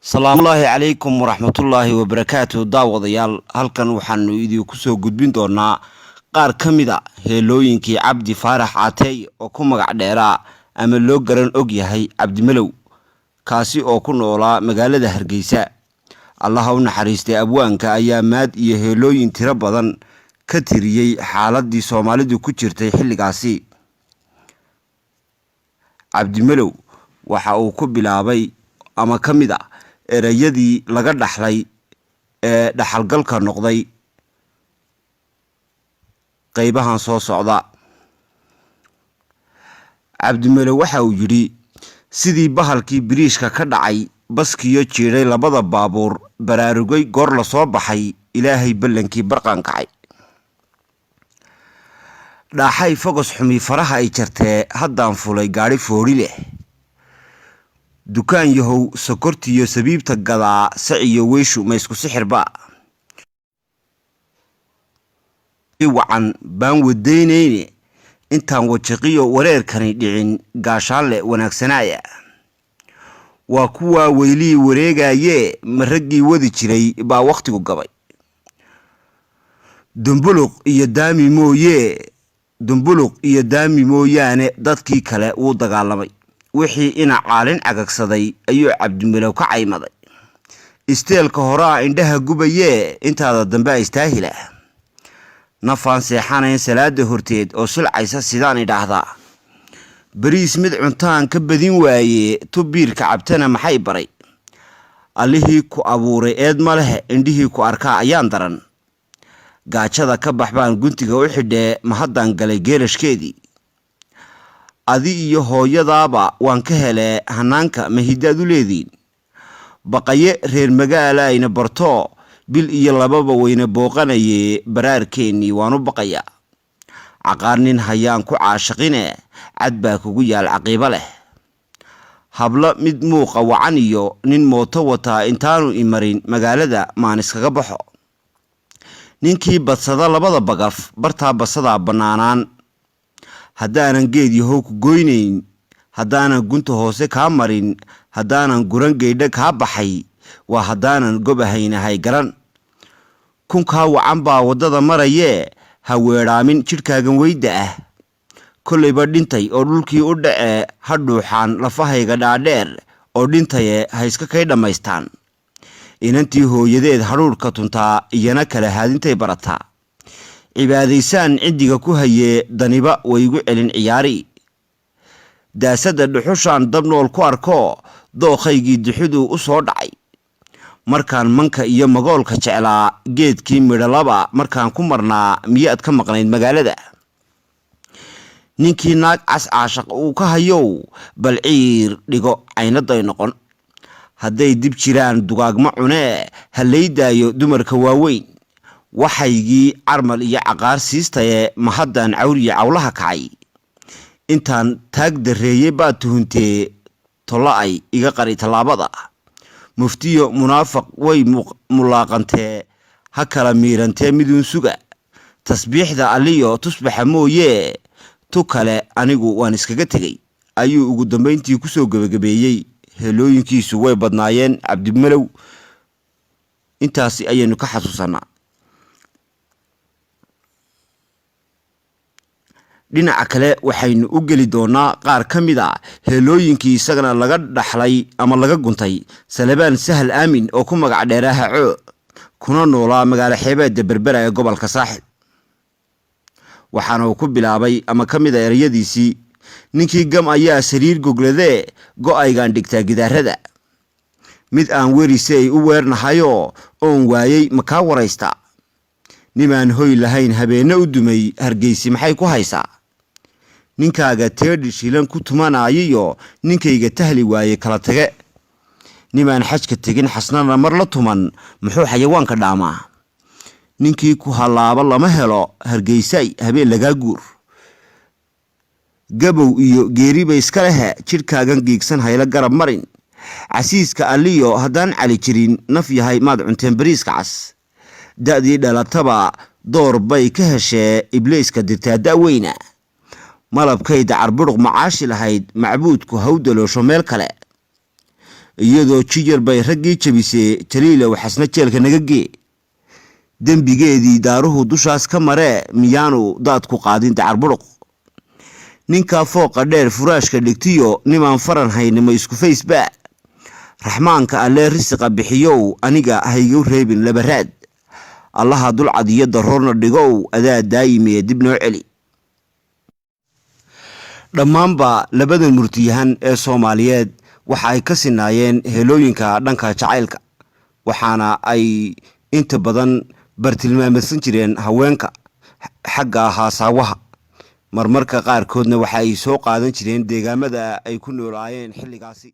salaamullaahi calaykum waraxmatullaahi wabarakaatu daawadayaal halkan waxaanu idinku soo gudbin doonaa qaar ka mid a heelooyinkii cabdi faarax cateey oo ku magac dheeraa ama loo garan og yahay cabdimalow kaasi oo ku noolaa magaalada Hargeysa. allaha u naxariistay abwaanka ayaa maad iyo heelooyin tiro badan ka tiriyay xaaladii Soomaalidu ku jirtay xilligaasi. cabdimalow waxa uu ku bilaabay ama ka mid ah erayadii laga dhaxlay ee dhaxalgalka noqday qaybahan soo socda. cabdimalow waxa uu yiri sidii bahalkii biriishka ka dhacay baskiyo jiiray labada baabuur baraarugay goor la soo baxay ilaahay ballankii barqan kacay. dhaxay fogos xumi faraha ay jartee haddaan fulay gaari foori leh dukaan yahow sokortiyo sabiibta gadaa saciyo weyshu ma isku sixirba wacan baan wadaynayne intaan wajiqiyo wareerkani dhicin gaashaanle wanaagsanaya waa kuwa weylii wareegaye maragii wadi jiray baa waqtigu gabay. dumbuluq iyo daami mooyaane dadkii kale wuu dagaalamay. wixii ina caalin cagagsaday ayuu cabdimalow ka caymaday. isteelka horaa indhaha gubaye intaada dambe istaahila nafaan seexanayn salaada horteed oo silcaysa sidaan idhaahdaa bariis mid cuntaan ka badin waaye tubiirka cabtana maxay baray. allihii ku abuuray eed ma leh indhihii ku arkaa ayaan daran gaajada ka baxbaan guntiga u xidhee ma haddaan galay geelashkeedii. adi iyo hooyadaaba waan ka hele hanaanka mahidaad u leediin baqaye reer magaala ayna barto bil iyo lababa weyna booqanaye baraarkeennii waanu baqaya. caqaar nin hayaan ku caashaqine cad baa kugu yaal caqiibo leh. hablo mid muuqa wacan iyo nin mooto wataa intaanu imarin magaalada maan iskaga baxo. ninkii badsada labada bagaf bartaa basadaa bannaanaan haddaanan geed yahow ku goynayn haddaanan gunta hoose kaa marin haddaanan guran geydha kaa baxay waa haddaanan gobahaynahay garan. kunkaa wacan baa waddada marayee ha weedhaamin jidhkaagan weyda ah kollayba dhintay oo dhulkii u dhacee ha dhuuxaan lafahayga dhaadheer oo dhintaye ha iska kay dhammaystaan. inantii hooyadeed hadhuudhka tuntaa iyana kala haadintay barataa cibaadaysaan ciddiga ku hayee daniba waygu celin ciyaari. daasada dhuxushaan dabnool ku arko dooqaygii duxuduu u soo dhacay markaan manka iyo magoolka jeclaa geedkii midhalaba markaan ku marnaa miyaad ka maqnayd magaalada. ninkii naag cas caashaq uu ka hayow bal ciir dhigo caynaday noqon hadday dib jiraan dugaagma cunee ha laydaayo dumarka waaweyn. waxaygii carmal iyo caqaar siistaye ma haddaan cawriya cawlaha kacay intaan taag dareeyey baad tuhuntee tolla-ay iga qari tallaabada. muftiyo munaafaq way mulaaqantee ha kala miirantee miduun suga tasbiixda alliyo tusbaxa mooyee tu kale anigu waan iskaga tegey ayuu ugu dambayntii kusoo gebagabeeyey. heelooyinkiisu way badnaayeen cabdimalow intaasi ayaynu ka xasuusanaa. dhinaca kale waxaynu u geli doonaa qaar ka mid a heelooyinkii isagana laga dhaxlay ama laga guntay salebaan sahal aamin oo ku magac dheeraa hacoo kuna noolaa magaalo xeebeedda berbera ee gobolka saaxil. waxaana uu ku bilaabay ama ka mid a erayadiisii ninkii gam ayaa sariir gogladee go'aygaan dhigtaa gidaarada mid aan werise ay u weernahayoo oon waayey ma kaa waraysta. nimaan hoy lahayn habeenno u dumay hargeysi maxay ku haysaa. ninkaaga teedhi shilan ku tumanaayiyo ninkayga tahli waaye kala tage. nimaan xajka tegin xasnana mar la tuman muxuu xayawaanka dhaamaa. ninkii ku hallaaba lama helo hargeysay habeen lagaa guur. gabow iyo geeriba iska lehe jidhkaagan giigsan hayla garab marin. casiiska alliyo haddaan cali jirin naf yahay maad cunteen bariiska cas. da'dii dhalataba door bay ka heshee ibliiska dirtaa da'weyna. malabkayda carburuq macaashi lahayd macbuudku hawdaloosho meel kale. iyadoo jiyar bay raggii jabisee jaliilow xasna jeelka naga gee dembigeedii daaruhu dushaas ka maree miyaanu daad ku qaadin dacar buruq ninka fooqa dheer furaashka dhigtiyo nimaan faran haynimo isku faysba raxmaanka alle risiqa bixiyow aniga haygu reebin labaraad allaha dulcad iyo daroorna dhigow adaa daayimee dib noo celi dhammaanba labadan murtiyahan ee Soomaaliyeed waxa ay ka sinaayeen heelooyinka dhanka jacaylka waxaana ay inta badan bartilmaameedsan jireen haweenka xagga haasawaha marmarka qaarkoodna waxa ay soo qaadan jireen deegaamada ay ku noolaayeen xilligaasi